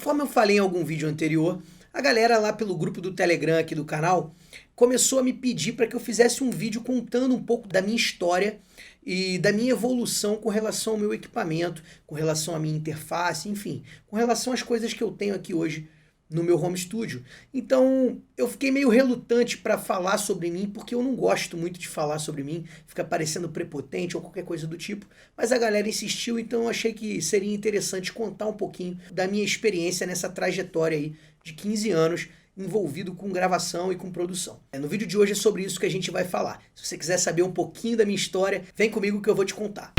Conforme eu falei em algum vídeo anterior, a galera lá pelo grupo do Telegram aqui do canal começou a me pedir para que eu fizesse um vídeo contando um pouco da minha história e da minha evolução com relação ao meu equipamento, com relação à minha interface, enfim, com relação às coisas que eu tenho aqui hoje no meu home studio. Então eu fiquei meio relutante para falar sobre mim, porque eu não gosto muito de falar sobre mim, fica parecendo prepotente ou qualquer coisa do tipo, mas a galera insistiu, então eu achei que seria interessante contar um pouquinho da minha experiência nessa trajetória aí de 15 anos envolvido com gravação e com produção. No vídeo de hoje é sobre isso que a gente vai falar. Se você quiser saber um pouquinho da minha história, vem comigo que eu vou te contar.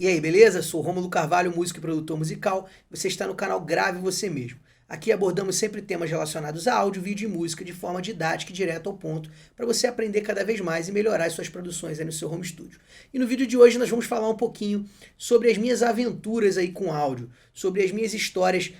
E aí, beleza? Sou Rômulo Carvalho, músico e produtor musical. Você está no canal Grave Você Mesmo. Aqui abordamos sempre temas relacionados a áudio, vídeo e música de forma didática e direta ao ponto, para você aprender cada vez mais e melhorar as suas produções aí no seu home studio. E no vídeo de hoje nós vamos falar um pouquinho sobre as minhas aventuras aí com áudio, sobre as minhas histórias,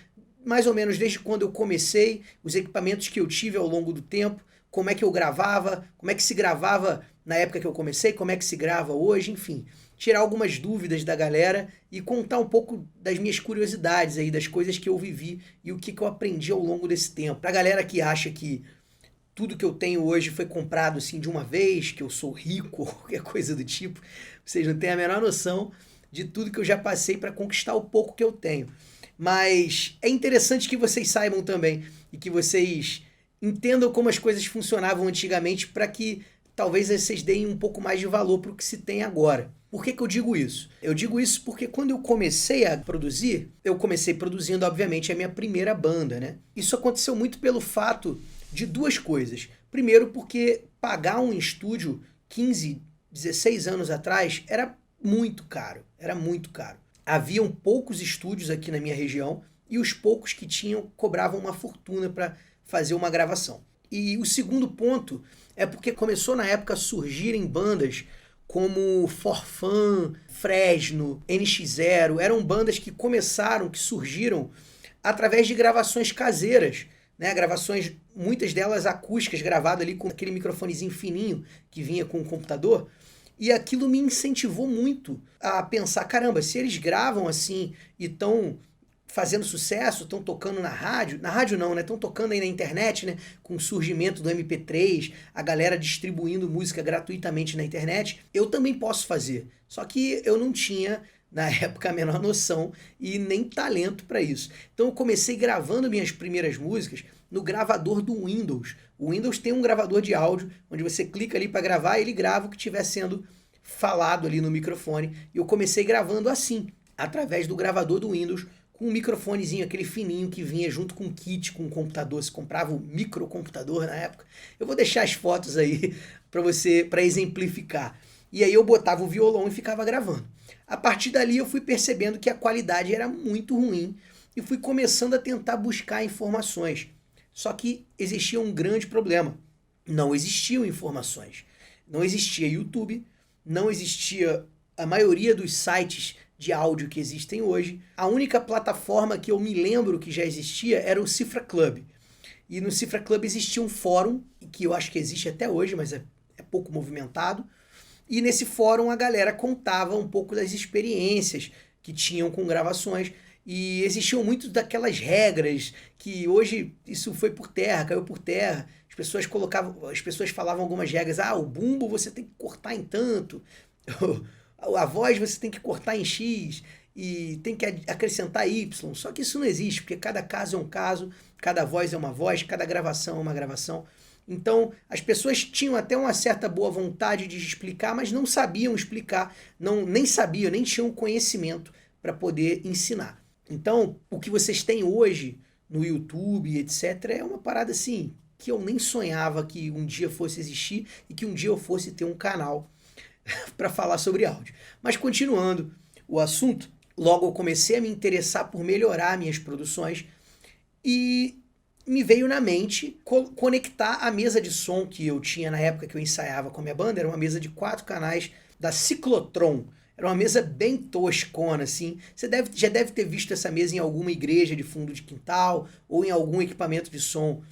mais ou menos desde quando eu comecei, os equipamentos que eu tive ao longo do tempo, como é que eu gravava, como é que se gravava na época que eu comecei, como é que se grava hoje, enfim. Tirar algumas dúvidas da galera e contar um pouco das minhas curiosidades aí, das coisas que eu vivi e o que eu aprendi ao longo desse tempo. Pra galera que acha que tudo que eu tenho hoje foi comprado assim de uma vez, que eu sou rico ou qualquer coisa do tipo, vocês não têm a menor noção de tudo que eu já passei para conquistar o pouco que eu tenho. Mas é interessante que vocês saibam também e que vocês entendam como as coisas funcionavam antigamente para que talvez vocês deem um pouco mais de valor para o que se tem agora. Por que eu digo isso? Eu digo isso porque quando eu comecei a produzir, eu comecei produzindo, obviamente, a minha primeira banda, né? Isso aconteceu muito pelo fato de duas coisas. Primeiro, porque pagar um estúdio 15, 16 anos atrás era muito caro. Era muito caro. Haviam poucos estúdios aqui na minha região e os poucos que tinham cobravam uma fortuna para fazer uma gravação. E o segundo ponto é porque começou na época a surgirem bandas como Forfan, Fresno, NX0, eram bandas que começaram, que surgiram através de gravações caseiras, né? Gravações, muitas delas acústicas, gravadas ali com aquele microfonezinho fininho que vinha com o computador, e aquilo me incentivou muito a pensar, caramba, se eles gravam assim e estão fazendo sucesso, estão tocando na rádio não, né? Estão tocando aí na internet, né? Com o surgimento do MP3, a galera distribuindo música gratuitamente na internet, eu também posso fazer. Só que eu não tinha, na época, a menor noção e nem talento para isso. Então eu comecei gravando minhas primeiras músicas no gravador do Windows. O Windows tem um gravador de áudio, onde você clica ali para gravar e ele grava o que estiver sendo falado ali no microfone. E eu comecei gravando assim, através do gravador do Windows, com um microfonezinho, aquele fininho que vinha junto com o kit, com o computador. Você comprava um microcomputador na época. Eu vou deixar as fotos aí para exemplificar. E aí eu botava o violão e ficava gravando. A partir dali eu fui percebendo que a qualidade era muito ruim e fui começando a tentar buscar informações. Só que existia um grande problema. Não existiam informações. Não existia YouTube, não existia a maioria dos sites de áudio que existem hoje. A única plataforma que eu me lembro que já existia era o Cifra Club. E no Cifra Club existia um fórum, que eu acho que existe até hoje, mas é pouco movimentado. E nesse fórum a galera contava um pouco das experiências que tinham com gravações. E existiam muito daquelas regras que hoje isso foi por terra, caiu por terra. As pessoas falavam algumas regras. O bumbo você tem que cortar em tanto. A voz você tem que cortar em X e tem que acrescentar Y. Só que isso não existe, porque cada caso é um caso, cada voz é uma voz, cada gravação é uma gravação. Então, as pessoas tinham até uma certa boa vontade de explicar, mas não sabiam explicar, nem tinham conhecimento para poder ensinar. Então, o que vocês têm hoje no YouTube, etc., é uma parada assim, que eu nem sonhava que um dia fosse existir e que um dia eu fosse ter um canal para falar sobre áudio. Mas continuando o assunto, logo eu comecei a me interessar por melhorar minhas produções e me veio na mente conectar a mesa de som que eu tinha na época que eu ensaiava com a minha banda. Era uma mesa de 4 canais da Ciclotron. Era uma mesa bem toscona, assim. Você já deve ter visto essa mesa em alguma igreja de fundo de quintal ou em algum equipamento de som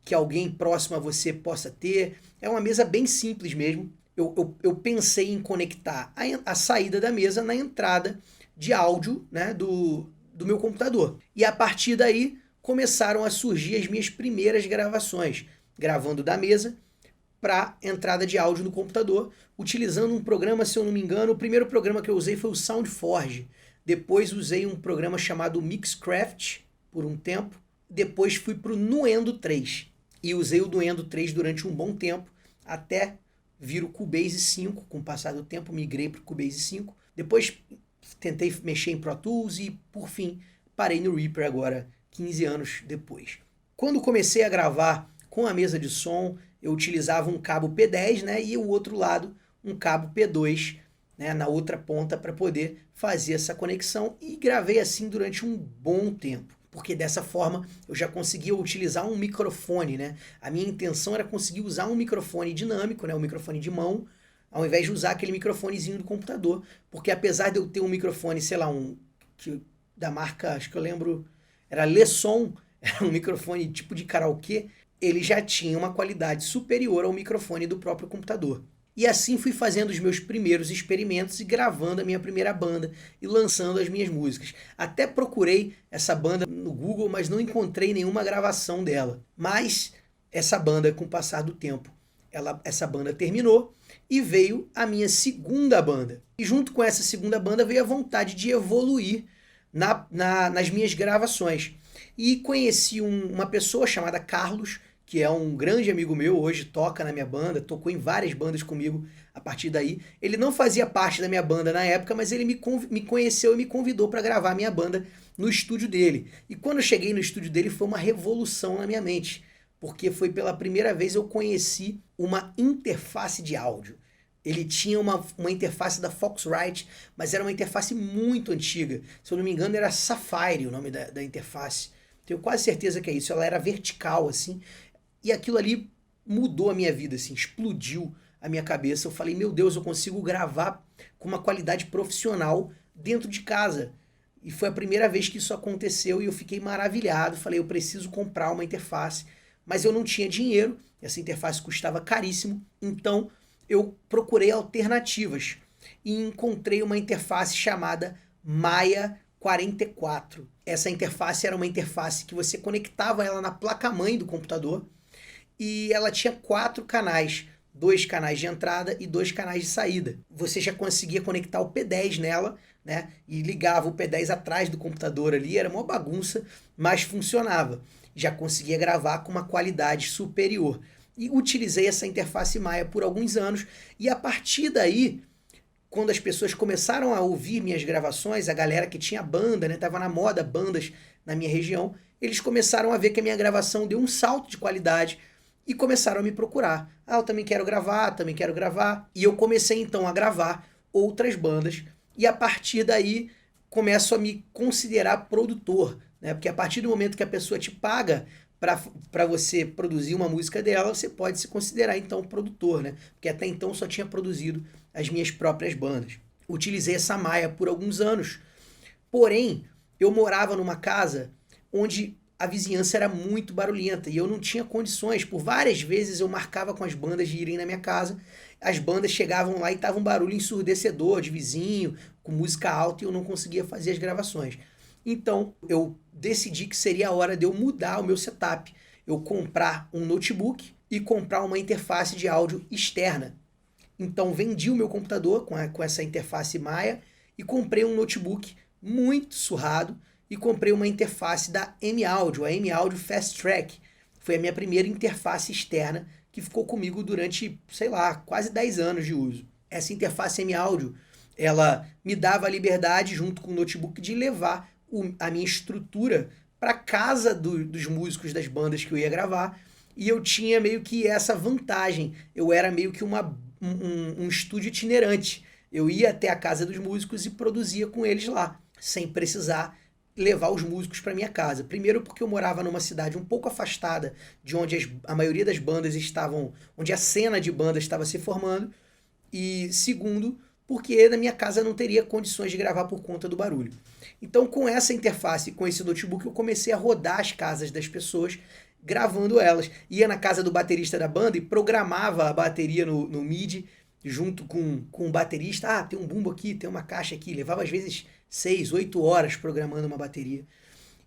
que alguém próximo a você possa ter. É uma mesa bem simples mesmo. eu pensei em conectar a saída da mesa na entrada de áudio, né, do meu computador. E a partir daí começaram a surgir as minhas primeiras gravações, gravando da mesa para entrada de áudio no computador, utilizando um programa, se eu não me engano, o primeiro programa que eu usei foi o SoundForge. Depois usei um programa chamado Mixcraft por um tempo. Depois fui para o Nuendo 3 e usei o Nuendo 3 durante um bom tempo, até vir o Cubase 5. Com o passar do tempo, migrei para o Cubase 5. Depois tentei mexer em Pro Tools e, por fim, parei no Reaper agora, 15 anos depois. Quando comecei a gravar com a mesa de som, eu utilizava um cabo P10, né, e o outro lado um cabo P2, né, na outra ponta, para poder fazer essa conexão, e gravei assim durante um bom tempo, porque dessa forma eu já conseguia utilizar um microfone, né? A minha intenção era conseguir usar um microfone dinâmico, né, um microfone de mão, ao invés de usar aquele microfonezinho do computador, porque apesar de eu ter um microfone, sei lá, da marca, acho que eu lembro, era Leson, era um microfone tipo de karaokê, ele já tinha uma qualidade superior ao microfone do próprio computador. E assim fui fazendo os meus primeiros experimentos e gravando a minha primeira banda e lançando as minhas músicas. Até procurei essa banda no Google, mas não encontrei nenhuma gravação dela. Mas essa banda, com o passar do tempo, essa banda terminou e veio a minha segunda banda. E junto com essa segunda banda veio a vontade de evoluir nas minhas gravações. E conheci uma pessoa chamada Carlos, que é um grande amigo meu, hoje toca na minha banda, tocou em várias bandas comigo a partir daí. Ele não fazia parte da minha banda na época, mas ele me conheceu e me convidou para gravar a minha banda no estúdio dele. E quando eu cheguei no estúdio dele foi uma revolução na minha mente, porque foi pela primeira vez eu conheci uma interface de áudio. Ele tinha uma interface da Foxrite, mas era uma interface muito antiga. Se eu não me engano era Sapphire o nome da interface. Tenho quase certeza que é isso. Ela era vertical, assim. E aquilo ali mudou a minha vida, assim, explodiu a minha cabeça. Eu falei, meu Deus, eu consigo gravar com uma qualidade profissional dentro de casa. E foi a primeira vez que isso aconteceu e eu fiquei maravilhado. Falei, eu preciso comprar uma interface. Mas eu não tinha dinheiro, essa interface custava caríssimo, então eu procurei alternativas e encontrei uma interface chamada Maya 44. Essa interface era uma interface que você conectava ela na placa-mãe do computador e ela tinha 4 canais, 2 canais de entrada e 2 canais de saída. Você já conseguia conectar o P10 nela, né? E ligava o P10 atrás do computador ali, era uma bagunça, mas funcionava. Já conseguia gravar com uma qualidade superior. E utilizei essa interface Maya por alguns anos e a partir daí, quando as pessoas começaram a ouvir minhas gravações, a galera que tinha banda, né, tava na moda bandas na minha região, eles começaram a ver que a minha gravação deu um salto de qualidade e começaram a me procurar. Ah, eu também quero gravar, também quero gravar. E eu comecei então a gravar outras bandas e a partir daí começo a me considerar produtor, né? Porque a partir do momento que a pessoa te paga para você produzir uma música dela, você pode se considerar então produtor, né? Porque até então eu só tinha produzido as minhas próprias bandas. Utilizei essa Maya por alguns anos, porém eu morava numa casa onde a vizinhança era muito barulhenta e eu não tinha condições. Por várias vezes eu marcava com as bandas de irem na minha casa, as bandas chegavam lá e tava um barulho ensurdecedor de vizinho, com música alta, e eu não conseguia fazer as gravações. Então eu decidi que seria a hora de eu mudar o meu setup, eu comprar um notebook e comprar uma interface de áudio externa. Então vendi o meu computador com essa interface Maya e comprei um notebook muito surrado e comprei uma interface da M-Audio, a M-Audio Fast Track. Foi a minha primeira interface externa que ficou comigo durante, sei lá, quase 10 anos de uso. Essa interface M-Audio, ela me dava a liberdade, junto com o notebook, de levar a minha estrutura para casa dos músicos das bandas que eu ia gravar, e eu tinha meio que essa vantagem. Eu era meio que um estúdio itinerante. Eu ia até a casa dos músicos e produzia com eles lá, sem precisar levar os músicos para minha casa. Primeiro porque eu morava numa cidade um pouco afastada de onde a maioria das bandas estavam, onde a cena de bandas estava se formando, e segundo porque na minha casa não teria condições de gravar por conta do barulho. Então, com essa interface, com esse notebook, eu comecei a rodar as casas das pessoas, gravando elas. Ia na casa do baterista da banda e programava a bateria no MIDI junto com o baterista. Ah, tem um bumbo aqui, tem uma caixa aqui. Levava às vezes 6, 8 horas programando uma bateria.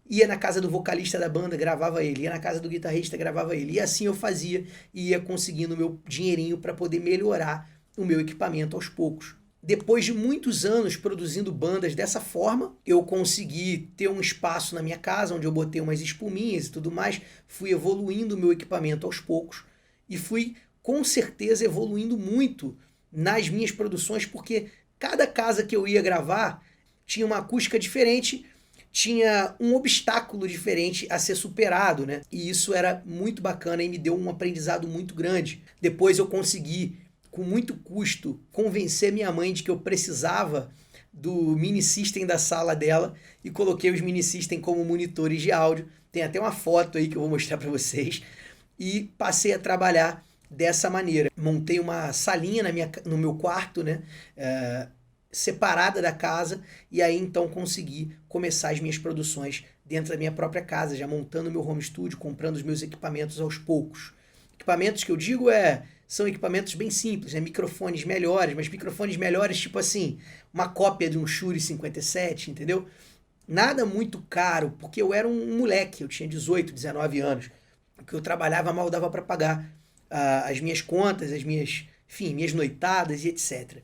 Ia na casa do vocalista da banda, gravava ele. Ia na casa do guitarrista, gravava ele. E assim eu fazia e ia conseguindo o meu dinheirinho para poder melhorar o meu equipamento aos poucos. Depois de muitos anos produzindo bandas dessa forma, eu consegui ter um espaço na minha casa, onde eu botei umas espuminhas e tudo mais. Fui evoluindo o meu equipamento aos poucos e fui, com certeza, evoluindo muito nas minhas produções, porque cada casa que eu ia gravar tinha uma acústica diferente, tinha um obstáculo diferente a ser superado, né? E isso era muito bacana e me deu um aprendizado muito grande. Depois eu consegui, com muito custo, convencer minha mãe de que eu precisava do mini system da sala dela e coloquei os mini system como monitores de áudio. Tem até uma foto aí que eu vou mostrar para vocês. E passei a trabalhar dessa maneira. Montei uma salinha no meu quarto, né? Separada da casa, e aí então consegui começar as minhas produções dentro da minha própria casa, já montando meu home studio, comprando os meus equipamentos aos poucos. Equipamentos que eu digo são equipamentos bem simples, né? Microfones melhores, mas microfones melhores tipo assim, uma cópia de um Shure 57, entendeu? Nada muito caro, porque eu era um moleque, eu tinha 18, 19 anos, que eu trabalhava mal, dava para pagar as minhas contas, minhas noitadas e etc.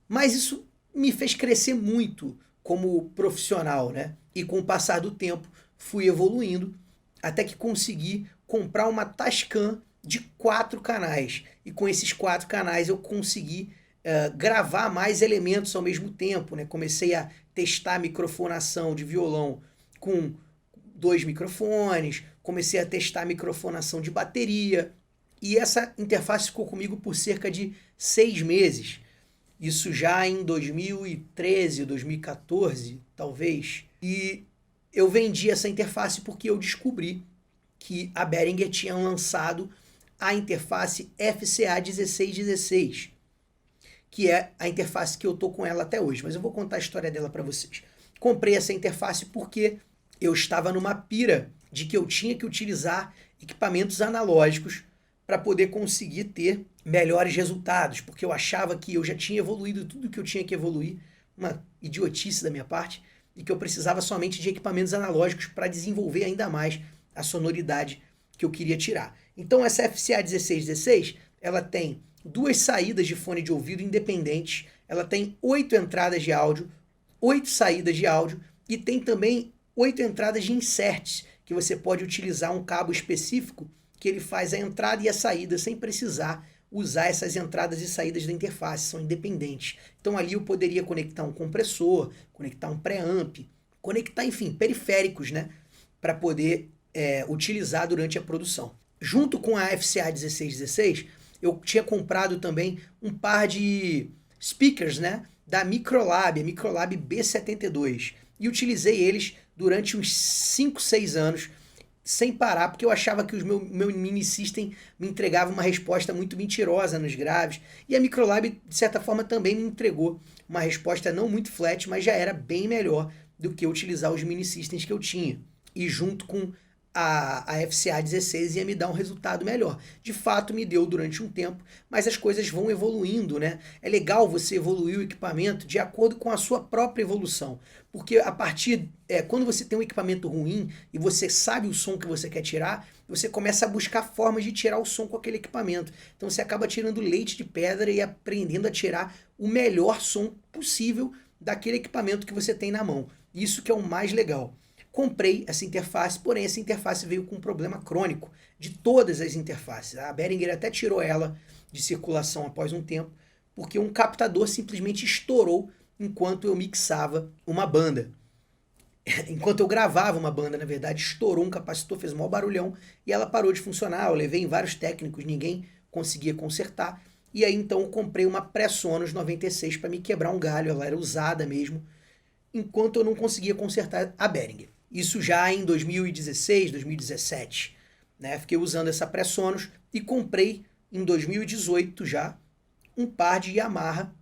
Mas isso me fez crescer muito como profissional, né? E com o passar do tempo fui evoluindo até que consegui comprar uma Tascam de 4 canais. E com esses 4 canais eu consegui gravar mais elementos ao mesmo tempo, né? Comecei a testar a microfonação de violão com 2 microfones, comecei a testar a microfonação de bateria. E essa interface ficou comigo por cerca de 6 meses. Isso já em 2013, 2014, talvez. E eu vendi essa interface porque eu descobri que a Behringer tinha lançado a interface FCA 1616, que é a interface que eu tô com ela até hoje. Mas eu vou contar a história dela para vocês. Comprei essa interface porque eu estava numa pira de que eu tinha que utilizar equipamentos analógicos para poder conseguir ter melhores resultados, porque eu achava que eu já tinha evoluído tudo que eu tinha que evoluir, uma idiotice da minha parte, e que eu precisava somente de equipamentos analógicos para desenvolver ainda mais a sonoridade que eu queria tirar. Então essa FCA 1616, ela tem 2 saídas de fone de ouvido independentes, ela tem 8 entradas de áudio, 8 saídas de áudio e tem também 8 entradas de inserts, que você pode utilizar um cabo específico que ele faz a entrada e a saída sem precisar usar essas entradas e saídas da interface, são independentes. Então ali eu poderia conectar um compressor, conectar um preamp, conectar, enfim, periféricos, né, para poder utilizar durante a produção. Junto com a FCA 1616, eu tinha comprado também um par de speakers, né, da Microlab, a Microlab B72, e utilizei eles durante uns 5, 6 anos, sem parar, porque eu achava que o meu mini system me entregava uma resposta muito mentirosa nos graves, e a Microlab, de certa forma, também me entregou uma resposta não muito flat, mas já era bem melhor do que utilizar os mini systems que eu tinha. E junto com a FCA 16 ia me dar um resultado melhor. De fato, me deu durante um tempo, mas as coisas vão evoluindo, né? É legal você evoluir o equipamento de acordo com a sua própria evolução, porque a partir, quando você tem um equipamento ruim e você sabe o som que você quer tirar, você começa a buscar formas de tirar o som com aquele equipamento. Então você acaba tirando leite de pedra e aprendendo a tirar o melhor som possível daquele equipamento que você tem na mão. Isso que é o mais legal. Comprei essa interface, porém essa interface veio com um problema crônico de todas as interfaces. A Behringer até tirou ela de circulação após um tempo, porque um captador simplesmente estourou enquanto eu mixava uma banda. Enquanto eu gravava uma banda, na verdade, estourou um capacitor, fez um maior barulhão e ela parou de funcionar. Eu levei em vários técnicos, ninguém conseguia consertar. E aí então eu comprei uma Presonus 96 para me quebrar um galho, ela era usada mesmo, enquanto eu não conseguia consertar a Behringer. Isso já em 2016, 2017, né? Fiquei usando essa Presonus e comprei em 2018 já um par de Yamaha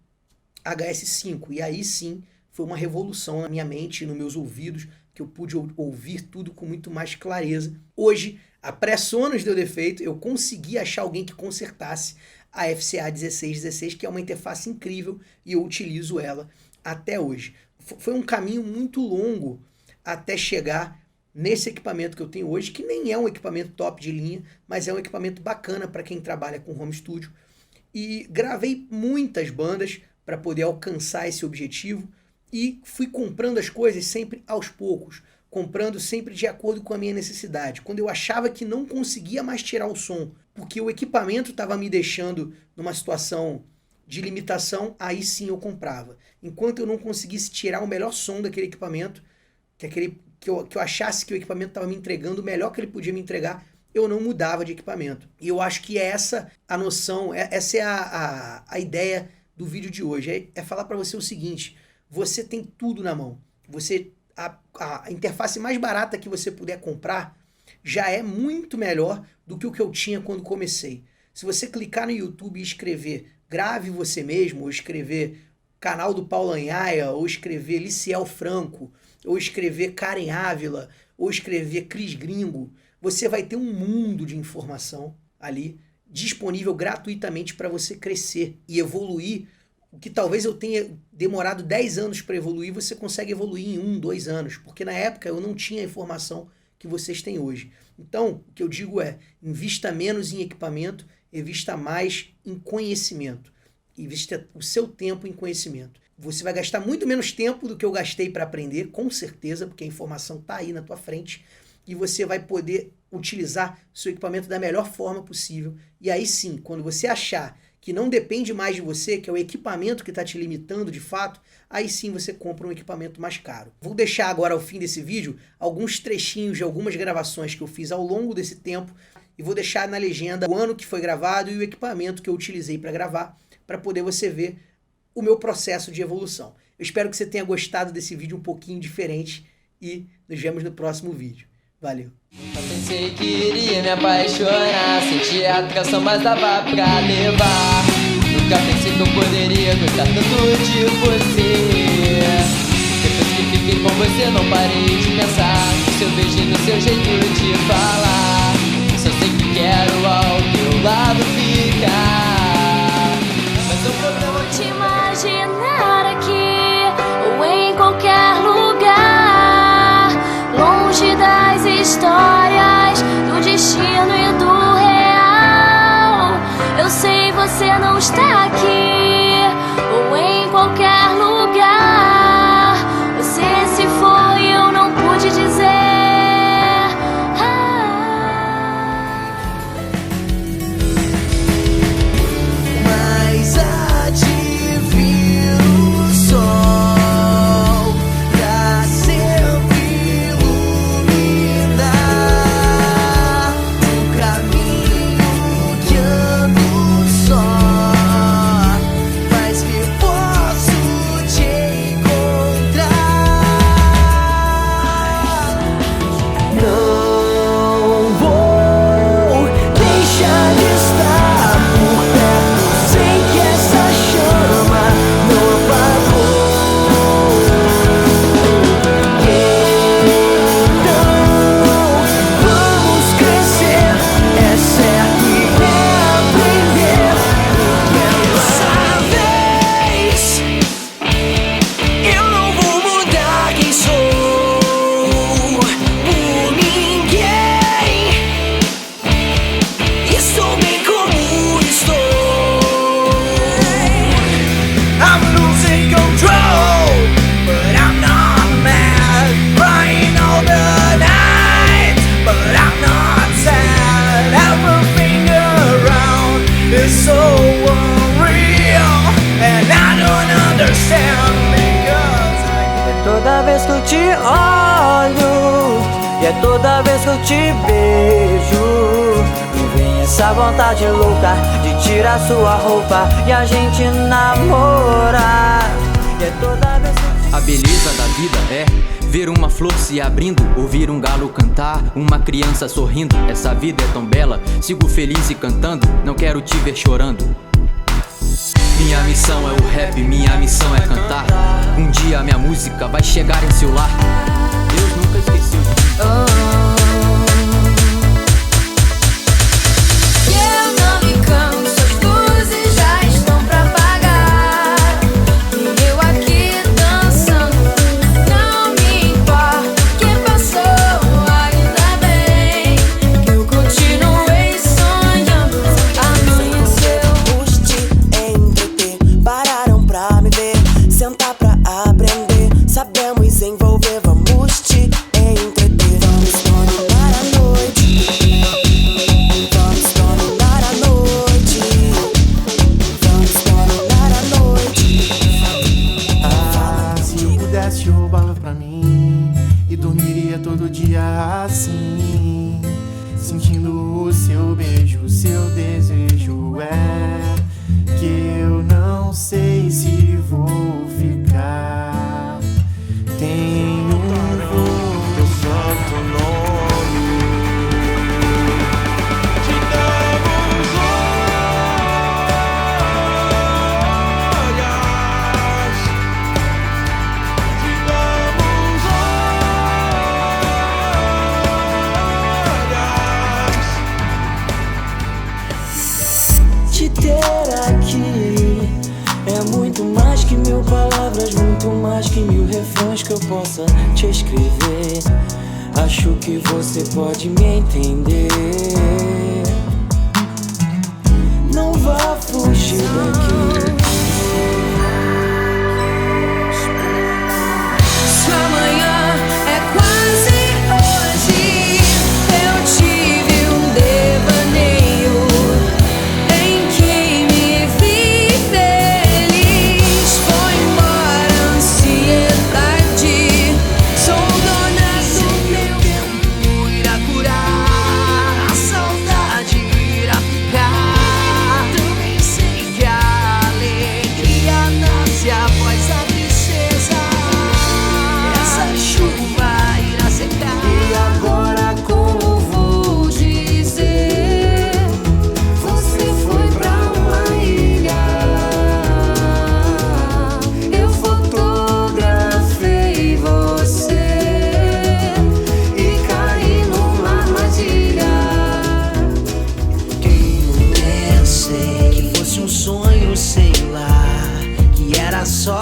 HS5. E aí sim foi uma revolução na minha mente e nos meus ouvidos, que eu pude ouvir tudo com muito mais clareza. Hoje, a Presonus deu defeito, eu consegui achar alguém que consertasse. a FCA 1616, que é uma interface incrível e eu utilizo ela até hoje. Foi um caminho muito longo até chegar nesse equipamento que eu tenho hoje, que nem é um equipamento top de linha, mas é um equipamento bacana para quem trabalha com home studio. E gravei muitas bandas para poder alcançar esse objetivo e fui comprando as coisas sempre aos poucos, comprando sempre de acordo com a minha necessidade. Quando eu achava que não conseguia mais tirar o som, porque o equipamento estava me deixando numa situação de limitação, aí sim eu comprava. Enquanto eu não conseguisse tirar o melhor som daquele equipamento, que eu achasse que o equipamento estava me entregando o melhor que ele podia me entregar, eu não mudava de equipamento. E eu acho que é essa a noção, essa é a ideia do vídeo de hoje. É falar para você o seguinte: você tem tudo na mão. A interface mais barata que você puder comprar já é muito melhor do que o que eu tinha quando comecei. Se você clicar no YouTube e escrever Grave Você Mesmo, ou escrever canal do Paulo Anhaia, ou escrever Liciel Franco, ou escrever Karen Ávila, ou escrever Cris Gringo, você vai ter um mundo de informação ali disponível gratuitamente para você crescer e evoluir. O que talvez eu tenha demorado 10 anos para evoluir, você consegue evoluir em 1, 2 anos, porque na época eu não tinha a informação que vocês têm hoje. Então, o que eu digo é, invista menos em equipamento, invista mais em conhecimento. Invista o seu tempo em conhecimento. Você vai gastar muito menos tempo do que eu gastei para aprender, com certeza, porque a informação está aí na tua frente, e você vai poder utilizar seu equipamento da melhor forma possível. E aí sim, quando você achar que não depende mais de você, que é o equipamento que está te limitando de fato, aí sim você compra um equipamento mais caro. Vou deixar agora ao fim desse vídeo alguns trechinhos de algumas gravações que eu fiz ao longo desse tempo e vou deixar na legenda o ano que foi gravado e o equipamento que eu utilizei para gravar, para poder você ver o meu processo de evolução. Eu espero que você tenha gostado desse vídeo um pouquinho diferente e nos vemos no próximo vídeo. Valeu! Eu pensei que iria me apaixonar, sentir a atração, mas dava pra levar. Nunca pensei que eu poderia gostar tanto de você. Depois que fiquei com você não parei de pensar no seu beijo e no seu jeito de falar. Só sei que quero ao teu lado ficar. Mas o problema é te imaginar aqui ou em qualquer lugar, longe das histórias do destino e do real. Eu sei você não está aqui ou em qualquer lugar. Você se foi e eu não pude dizer. Mas há de vir o sol pra sempre iluminar o caminho que ando só, mas que posso te encontrar. Não vou deixar de estar por perto sem que essa chama não apagou. Então vamos crescer, é certo e reaprender. Dessa vez eu não vou mudar quem sou por ninguém. Estou bem como estou. I'm losing control, but I'm not mad. Crying all the night, but I'm not sad. Everything around is so unreal, and I don't understand because é toda vez que eu te olho, e é toda vez que eu te beijo, me vem essa vontade louca de tirar sua roupa e a gente namorar. E é toda vez que eu te... A beleza da vida é ver uma flor se abrindo, ouvir um galo cantar, uma criança sorrindo. Essa vida é tão bela, sigo feliz e cantando, não quero te ver chorando. Minha missão é o rap, minha missão é cantar. Um dia minha música vai chegar em seu lar. Deus nunca esqueceu de mim. Eu não me canso, as luzes dia assim, sentindo o seu beijo, o seu desejo. É que eu não sei se vou ficar. Tenho um voo, teu santo nome. Te damos olhos, te damos olhos. Te ter aqui é muito mais que 1000 palavras, muito mais que 1000 refrões que eu possa te escrever. Acho que você pode me entender. Não vá fugir daqui. Se amanhã é quase hoje, eu tive um devaneio em que me vi feliz. Foi embora a ansiedade. Sou dona do meu tempo, irá curar a saudade, irá ficar. Também sei que a alegria nasce após a tristeza. Essa chuva irá secar. E agora como vou dizer? Você foi pra uma ilha. Eu fotografei você e caí numa armadilha. Pensei que fosse um sonho, sei lá, que era só